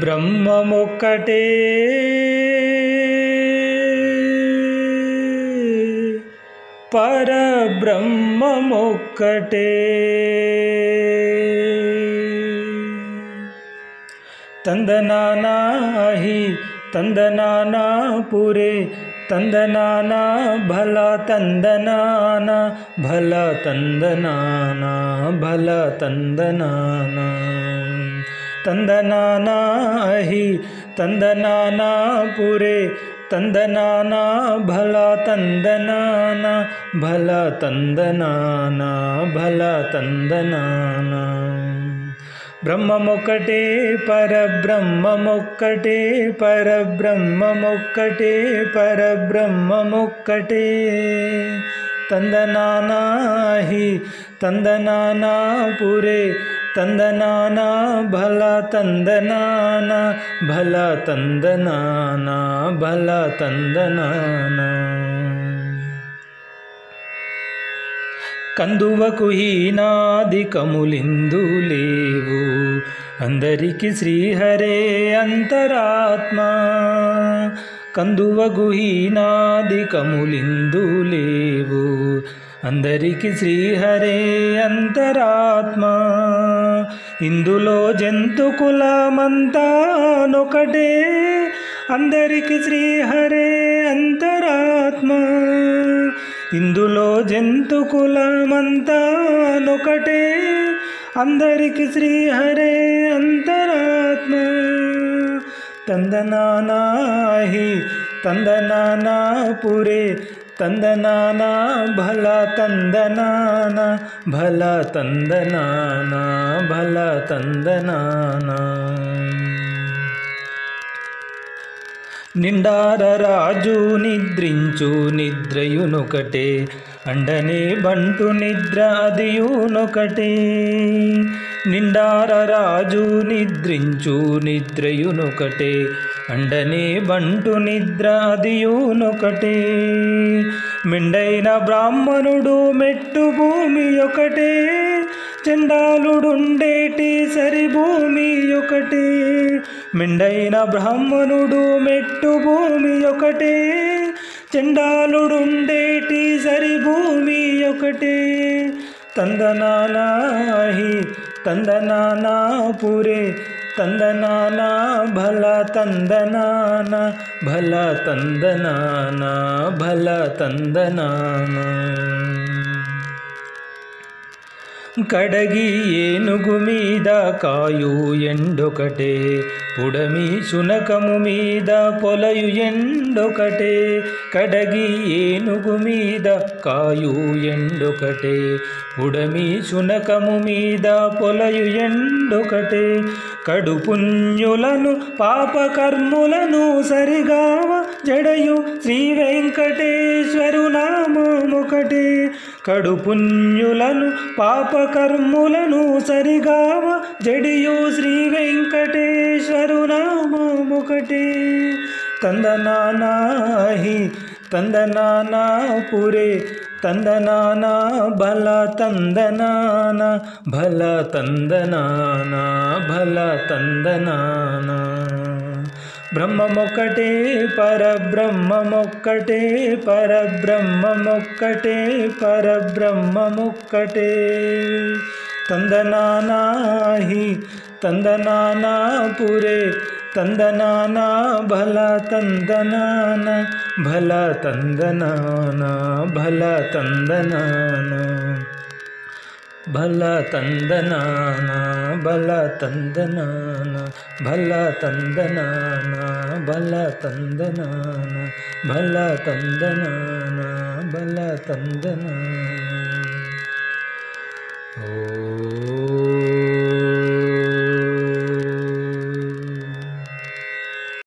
బ్రహ్మమొక్కటే పరబ్రహ్మమొక్కటే తందనానాహి తందనానా పురే తందనానా భల తందనానా భల తందనానా భల తందనానా తందనానాహి తందనానా పురే తందనానా భల తందనానా భల తందనానా భల తందనానా బ్రహ్మమొక్కటే పరబ్రహ్మమొక్కటే పరబ్రహ్మమొక్కటే పరబ్రహ్మమొక్కటే తందనానాహి తందనానా పురే తందనానా భల తందనానా భల తందనానా భల తందనానా కందువకు హీనాదికములిందు లేవు అందరికి శ్రీహరే అంతరాత్మ కందువకు హీనాదికములిందు లేవు అందరికి శ్రీహరే అంతరాత్మ ఇందులో జంతు కులమంతానొకటే అందరికి శ్రీహరే అంతరాత్మ ఇందులో జంతు కులమంతానొకటే అందరికి శ్రీహరే అంతరాత్మ తందనానాహి తందనానా పురే తందనానా భల తందనానా భల తందనానా భల తందనానా నిండార రాజు నిద్రించు నిద్రయునొకటే అండనే బంటు నిద్ర అదియునొకటే నిండార రాజు నిద్రించు నిద్రయునొకటే అండనే బంటు నిద్ర అదియునొకటే మెండైన బ్రాహ్మణుడు మెట్టు భూమి ఒకటే చండాలుడుండేటి సరి భూమి ఒకటే మెండైన బ్రాహ్మణుడు మెట్టు భూమి ఒకటే చండాలుడుండేటి సరి భూమి ఒకటే తందనానాహి తందనానా పురే తందనానా భల తందనానా భల తందనానా భల తందనానా కడగి ఏనుగు మీద కాయు ఎండొకటే పుడమి శునకము మీద పొలయు ఎండొకటే కడగి ఏనుగు మీద కాయు ఎండొకటే పుడమి శునకము మీద పొలయు ఎండొకటే కడుపుణ్యులను పాపకర్ములను సరిగావ జడయు శ్రీ వెంకటేశ్వరు నామమొకటే కడుపుణ్యులను పాపకర్ములను సరిగావ జడియు శ్రీ వెంకటేశ్వరు నామమొకటే తందనానాహి తందనానా పురే తందనానా భల తందనానా భల తందనానా భల తందనానా బ్రహ్మమొక్కటే పరబ్రహ్మమొక్కటే పరబ్రహ్మమొక్కటే పరబ్రహ్మమొక్కటే తందనానాహి తందనానా పురే తందనానా భల తందనానా భల తందనానా భల తందనానా భల తందనానా భల తందనానా భల తందనానా భల తందనానా భల తందనానా భల తందనానా